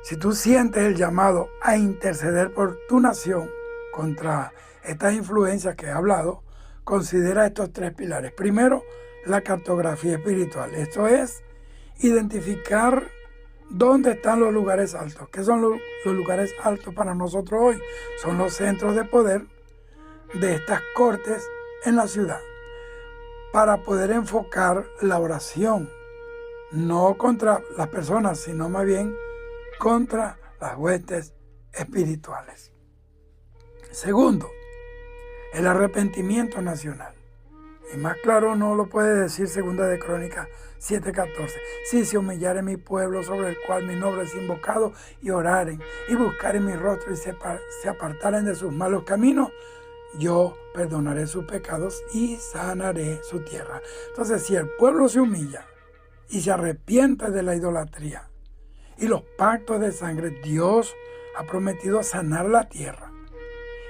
[SPEAKER 1] Si tú sientes el llamado a interceder por tu nación contra estas influencias que he hablado, considera estos 3 pilares. Primero, la cartografía espiritual. Esto es identificar dónde están los lugares altos. ¿Qué son los lugares altos para nosotros hoy? Son los centros de poder de estas cortes en la ciudad, para poder enfocar la oración, no contra las personas, sino más bien contra las huestes espirituales. Segundo, el arrepentimiento nacional. Y más claro no lo puede decir Segunda de Crónicas 7:14. Si se humillare mi pueblo sobre el cual mi nombre es invocado, y oraren, y buscaren mi rostro, y se apartaren de sus malos caminos, yo perdonaré sus pecados y sanaré su tierra. Entonces, si el pueblo se humilla y se arrepiente de la idolatría y los pactos de sangre, Dios ha prometido sanar la tierra.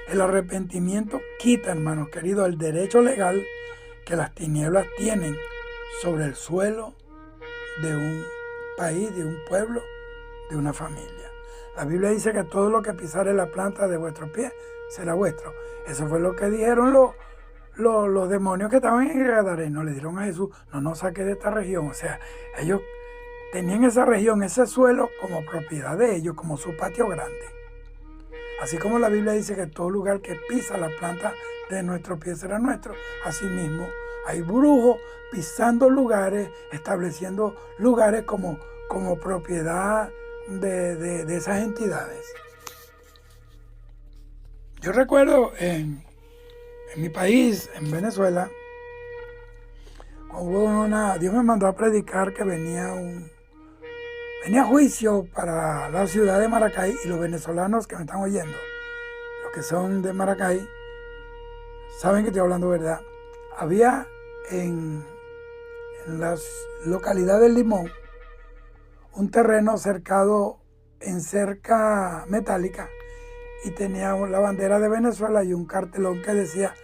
[SPEAKER 1] El arrepentimiento quita, hermanos queridos, el derecho legal que las tinieblas tienen sobre el suelo de un país, de un pueblo, de una familia. La Biblia dice que todo lo que pisare la planta de vuestros pies será vuestro. Eso fue lo que dijeron los demonios que estaban en el Gadareno. Le dijeron a Jesús, no nos saques de esta región. O sea, ellos tenían esa región, ese suelo como propiedad de ellos, como su patio grande. Así como la Biblia dice que todo lugar que pisa la planta de nuestros pies será nuestro. Asimismo, hay brujos pisando lugares, estableciendo lugares como propiedad de esas entidades. Yo recuerdo en mi país, en Venezuela, hubo Dios me mandó a predicar que venía juicio para la ciudad de Maracay, y los venezolanos que me están oyendo, los que son de Maracay, saben que estoy hablando verdad. Había en la localidad del Limón un terreno cercado en cerca metálica, y tenía la bandera de Venezuela y un cartelón que decía: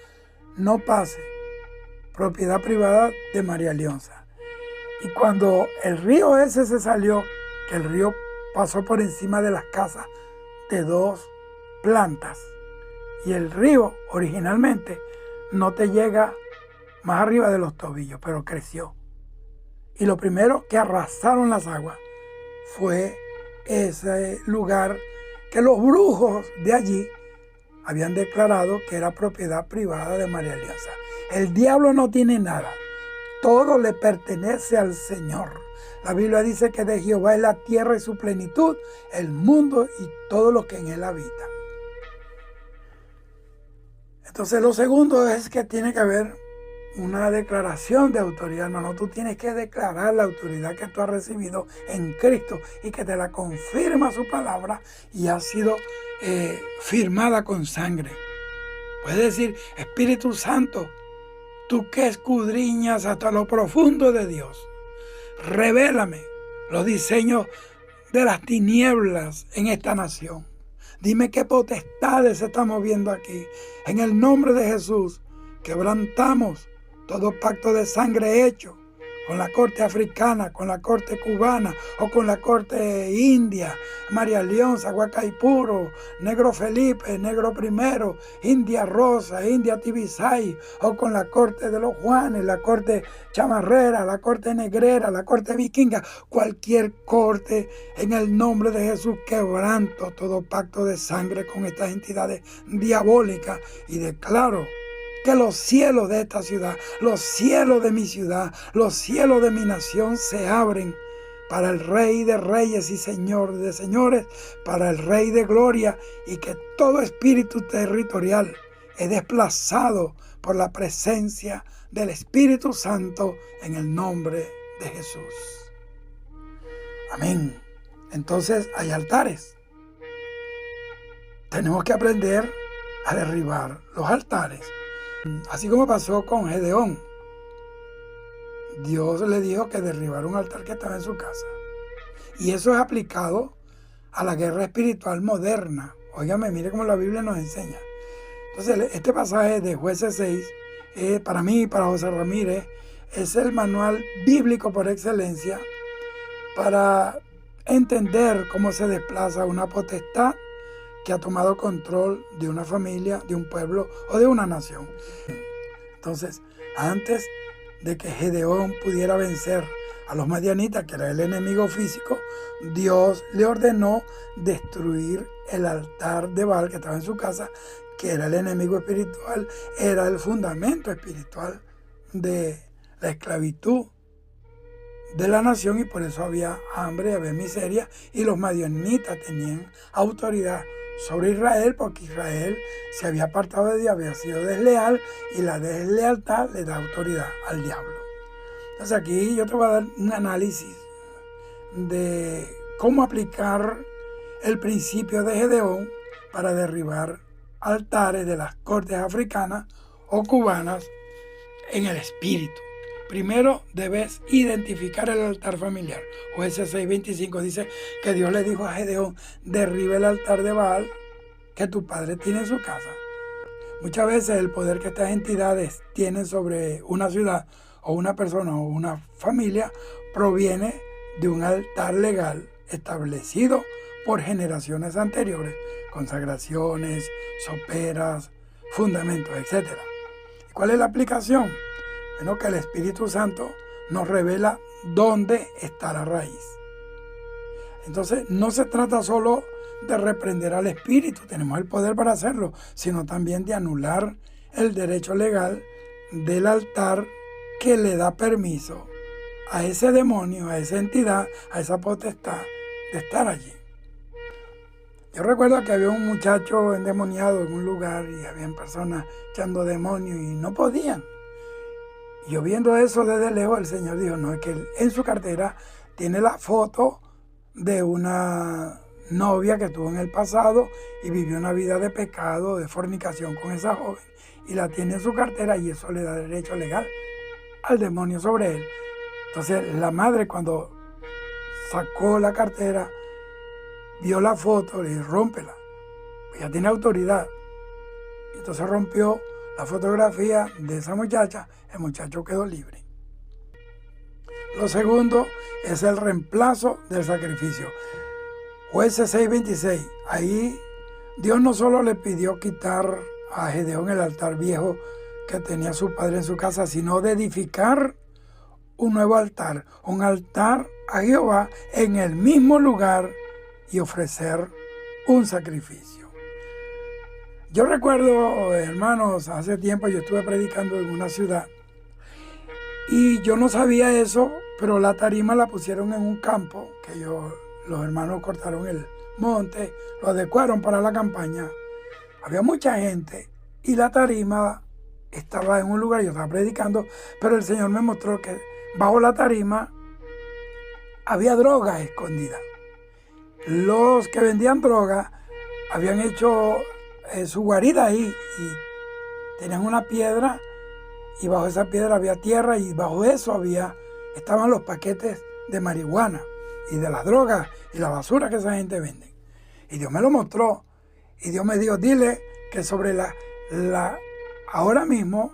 [SPEAKER 1] no pase, propiedad privada de María Leonza. Y cuando el río ese se salió, que el río pasó por encima de las casas de 2 plantas, y el río originalmente no te llega más arriba de los tobillos, pero creció. Y lo primero que arrasaron las aguas fue ese lugar que los brujos de allí habían declarado que era propiedad privada de María Leonza. El diablo no tiene nada. Todo le pertenece al Señor. La Biblia dice que de Jehová es la tierra y su plenitud, el mundo y todo lo que en él habita. Entonces, lo segundo es que tiene que haber una declaración de autoridad, hermano. Tú tienes que declarar la autoridad que tú has recibido en Cristo y que te la confirma su palabra y ha sido firmada con sangre. Puedes decir: Espíritu Santo, tú que escudriñas hasta lo profundo de Dios, revélame los diseños de las tinieblas en esta nación. Dime qué potestades se están moviendo aquí. En el nombre de Jesús, quebrantamos todo pacto de sangre hecho con la corte africana, con la corte cubana o con la corte india, María Leonza, Guacaipuro, Negro Felipe, Negro Primero, India Rosa, India Tibisay, o con la corte de los Juanes, la corte chamarrera, la corte negrera, la corte vikinga, cualquier corte, en el nombre de Jesús quebranto todo pacto de sangre con estas entidades diabólicas y declaro que los cielos de esta ciudad, los cielos de mi ciudad, los cielos de mi nación se abren para el Rey de Reyes y Señor de Señores, para el Rey de Gloria, y que todo espíritu territorial es desplazado por la presencia del Espíritu Santo en el nombre de Jesús. Amén. Entonces hay altares. Tenemos que aprender a derribar los altares. Así como pasó con Gedeón. Dios le dijo que derribara un altar que estaba en su casa. Y eso es aplicado a la guerra espiritual moderna. Óigame, mire cómo la Biblia nos enseña. Entonces, este pasaje de Jueces 6, para mí y para José Ramírez, es el manual bíblico por excelencia para entender cómo se desplaza una potestad que ha tomado control de una familia, de un pueblo o de una nación. Entonces, antes de que Gedeón pudiera vencer a los madianitas, que era el enemigo físico, Dios le ordenó destruir el altar de Baal que estaba en su casa, que era el enemigo espiritual, era el fundamento espiritual de la esclavitud de la nación, y por eso había hambre, había miseria, y los madianitas tenían autoridad sobre Israel, porque Israel se había apartado de Dios, había sido desleal, y la deslealtad le da autoridad al diablo. Entonces aquí yo te voy a dar un análisis de cómo aplicar el principio de Gedeón para derribar altares de las cortes africanas o cubanas en el espíritu. Primero debes identificar el altar familiar. Jueces 6:25 dice que Dios le dijo a Gedeón: derriba el altar de Baal que tu padre tiene en su casa. Muchas veces el poder que estas entidades tienen sobre una ciudad o una persona o una familia proviene de un altar legal establecido por generaciones anteriores, consagraciones, soperas, fundamentos, etc. ¿Cuál es la aplicación? Bueno, que el Espíritu Santo nos revela dónde está la raíz. Entonces, no se trata solo de reprender al espíritu, tenemos el poder para hacerlo, sino también de anular el derecho legal del altar que le da permiso a ese demonio, a esa entidad, a esa potestad de estar allí. Yo recuerdo que había un muchacho endemoniado en un lugar y habían personas echando demonios y no podían. Y yo viendo eso desde lejos, el Señor dijo: no, es que él en su cartera tiene la foto de una novia que tuvo en el pasado y vivió una vida de pecado, de fornicación con esa joven, y la tiene en su cartera, y eso le da derecho legal al demonio sobre él. Entonces la madre, cuando sacó la cartera, vio la foto, le dijo: rómpela, ella tiene autoridad. Y entonces rompió la fotografía de esa muchacha, el muchacho quedó libre. Lo segundo es el reemplazo del sacrificio. Jueces 6:26, ahí Dios no solo le pidió quitar a Gedeón el altar viejo que tenía su padre en su casa, sino de edificar un nuevo altar, un altar a Jehová en el mismo lugar, y ofrecer un sacrificio. Yo recuerdo, hermanos, hace tiempo yo estuve predicando en una ciudad y yo no sabía eso, pero la tarima la pusieron en un campo que los hermanos cortaron el monte, lo adecuaron para la campaña. Había mucha gente y la tarima estaba en un lugar, yo estaba predicando, pero el Señor me mostró que bajo la tarima había droga escondida. Los que vendían droga habían hecho su guarida ahí y tenían una piedra, y bajo esa piedra había tierra, y bajo eso estaban los paquetes de marihuana y de las drogas y la basura que esa gente vende. Y Dios me lo mostró, y Dios me dijo: dile que sobre ahora mismo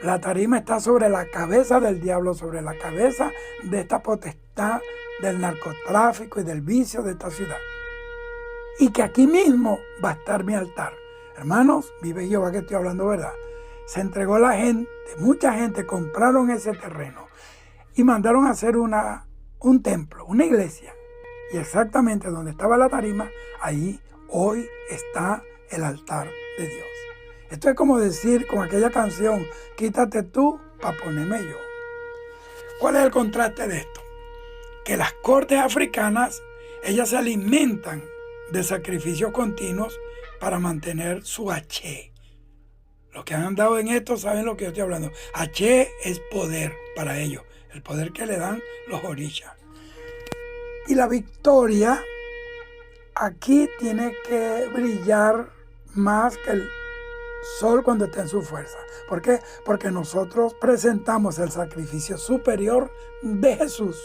[SPEAKER 1] la tarima está sobre la cabeza del diablo, sobre la cabeza de esta potestad del narcotráfico y del vicio de esta ciudad. Y que aquí mismo va a estar mi altar. Hermanos, vive Jehová que estoy hablando verdad. Se entregó la gente, mucha gente compraron ese terreno y mandaron a hacer un templo, una iglesia. Y exactamente donde estaba la tarima, ahí hoy está el altar de Dios. Esto es como decir con aquella canción, quítate tú para ponerme yo. ¿Cuál es el contraste de esto? Que las cortes africanas, ellas se alimentan de sacrificios continuos para mantener su H. Los que han andado en esto saben lo que yo estoy hablando. H es poder para ellos, el poder que le dan los orishas. Y la victoria aquí tiene que brillar más que el sol cuando está en su fuerza. ¿Por qué? Porque nosotros presentamos el sacrificio superior de Jesús.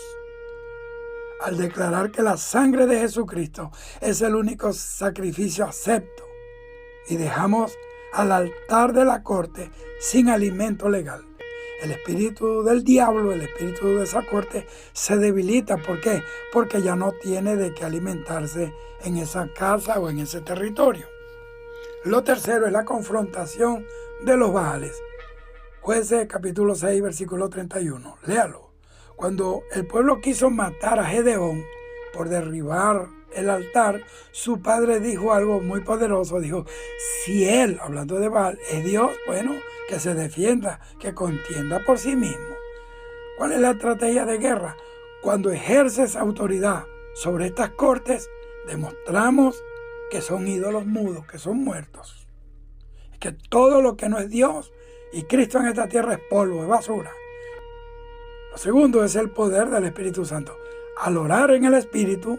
[SPEAKER 1] Al declarar que la sangre de Jesucristo es el único sacrificio acepto y dejamos al altar de la corte sin alimento legal. El espíritu del diablo, el espíritu de esa corte se debilita. ¿Por qué? Porque ya no tiene de qué alimentarse en esa casa o en ese territorio. Lo tercero es la confrontación de los Baales. Jueces capítulo 6, versículo 31. Léalo. Cuando el pueblo quiso matar a Gedeón por derribar el altar, su padre dijo algo muy poderoso. Dijo, si él, hablando de Baal, es Dios, bueno, que se defienda, que contienda por sí mismo. ¿Cuál es la estrategia de guerra? Cuando ejerces autoridad sobre estas cortes, demostramos que son ídolos mudos, que son muertos. Que todo lo que no es Dios y Cristo en esta tierra es polvo, es basura. Lo segundo es el poder del Espíritu Santo. Al orar en el Espíritu,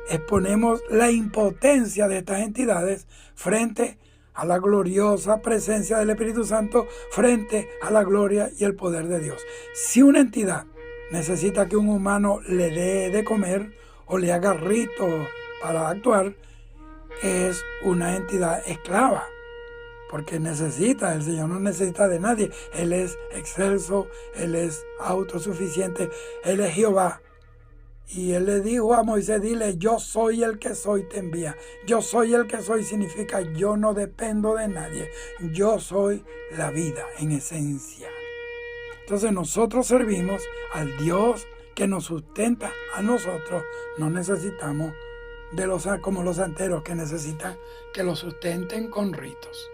[SPEAKER 1] exponemos la impotencia de estas entidades frente a la gloriosa presencia del Espíritu Santo, frente a la gloria y el poder de Dios. Si una entidad necesita que un humano le dé de comer o le haga ritos para actuar, es una entidad esclava, porque el Señor no necesita de nadie. Él es excelso, Él es autosuficiente, Él es Jehová. Y Él le dijo a Moisés, dile, yo soy el que soy, te envía. Yo soy el que soy significa yo no dependo de nadie. Yo soy la vida en esencia. Entonces nosotros servimos al Dios que nos sustenta a nosotros. No necesitamos como los santeros que necesitan que los sustenten con ritos.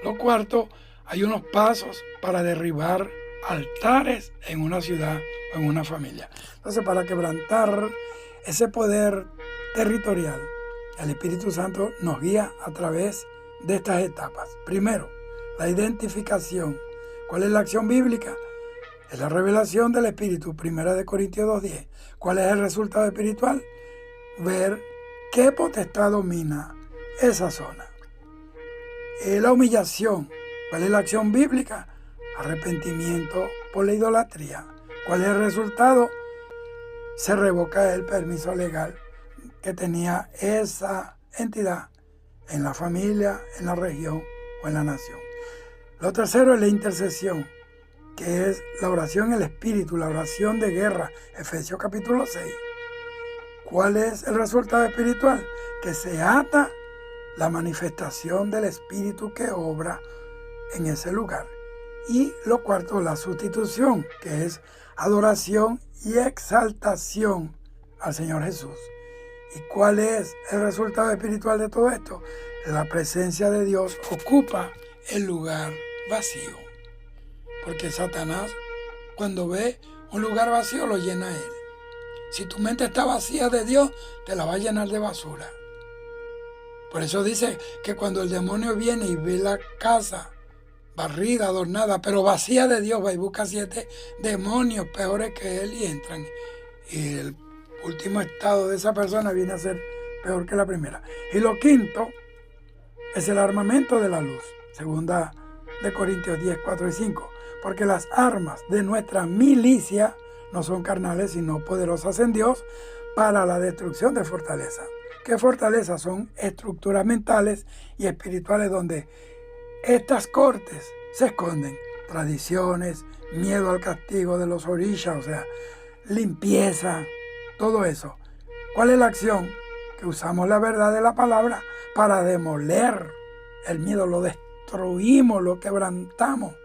[SPEAKER 1] Lo cuarto, hay unos pasos para derribar altares en una ciudad o en una familia. Entonces, para quebrantar ese poder territorial, el Espíritu Santo nos guía a través de estas etapas. Primero, la identificación. ¿Cuál es la acción bíblica? Es la revelación del Espíritu, 1 Corintios 2:10. ¿Cuál es el resultado espiritual? Ver qué potestad domina esa zona. La humillación. ¿Cuál es la acción bíblica? Arrepentimiento por la idolatría. ¿Cuál es el resultado? Se revoca el permiso legal que tenía esa entidad en la familia, en la región o en la nación. Lo tercero es la intercesión, que es la oración en el Espíritu, la oración de guerra, Efesios capítulo 6. ¿Cuál es el resultado espiritual? Que se ata la manifestación del Espíritu que obra en ese lugar. Y lo cuarto, la sustitución, que es adoración y exaltación al Señor Jesús. ¿Y cuál es el resultado espiritual de todo esto? La presencia de Dios ocupa el lugar vacío. Porque Satanás, cuando ve un lugar vacío, lo llena él. Si tu mente está vacía de Dios, te la va a llenar de basura. Por eso dice que cuando el demonio viene y ve la casa barrida, adornada, pero vacía de Dios, va y busca 7 demonios peores que él y entran. Y el último estado de esa persona viene a ser peor que la primera. Y lo quinto es el armamento de la luz. Segunda de Corintios 10, 4 y 5. Porque las armas de nuestra milicia no son carnales, sino poderosas en Dios para la destrucción de fortalezas. ¿Qué fortalezas? Son estructuras mentales y espirituales donde estas cortes se esconden. Tradiciones, miedo al castigo de los orishas, o sea, limpieza, todo eso. ¿Cuál es la acción? Que usamos la verdad de la palabra para demoler el miedo, lo destruimos, lo quebrantamos.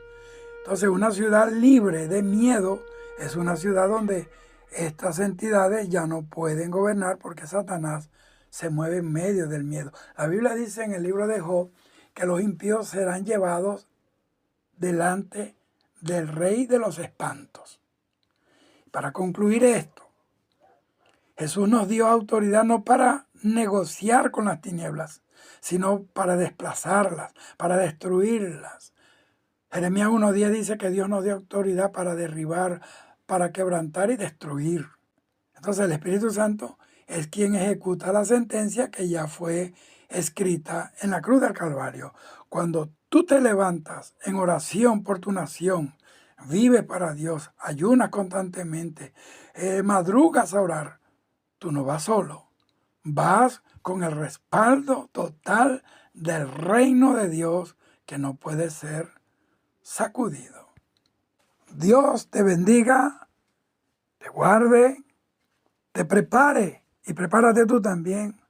[SPEAKER 1] Entonces, una ciudad libre de miedo es una ciudad donde estas entidades ya no pueden gobernar porque Satanás se mueve en medio del miedo. La Biblia dice en el libro de Job que los impíos serán llevados delante del Rey de los espantos. Para concluir esto, Jesús nos dio autoridad no para negociar con las tinieblas, sino para desplazarlas, para destruirlas. Jeremías 1:10 dice que Dios nos dio autoridad para derribar, para quebrantar y destruir. Entonces el Espíritu Santo es quien ejecuta la sentencia que ya fue escrita en la cruz del Calvario. Cuando tú te levantas en oración por tu nación, vives para Dios, ayunas constantemente, madrugas a orar, tú no vas solo, vas con el respaldo total del reino de Dios que no puede ser sacudido. Dios te bendiga, te guarde, te prepare y prepárate tú también,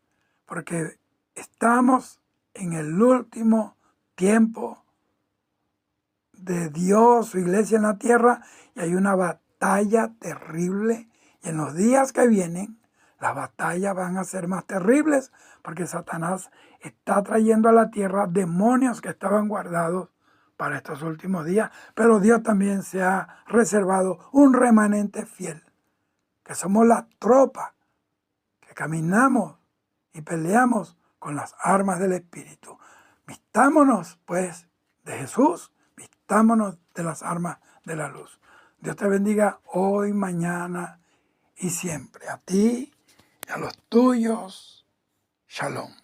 [SPEAKER 1] porque estamos en el último tiempo de Dios, su iglesia en la tierra, y hay una batalla terrible, y en los días que vienen las batallas van a ser más terribles, porque Satanás está trayendo a la tierra demonios que estaban guardados para estos últimos días, pero Dios también se ha reservado un remanente fiel, que somos la tropa, que caminamos y peleamos con las armas del Espíritu. Vistámonos, pues, de Jesús, vistámonos de las armas de la luz. Dios te bendiga hoy, mañana y siempre. A ti y a los tuyos. Shalom.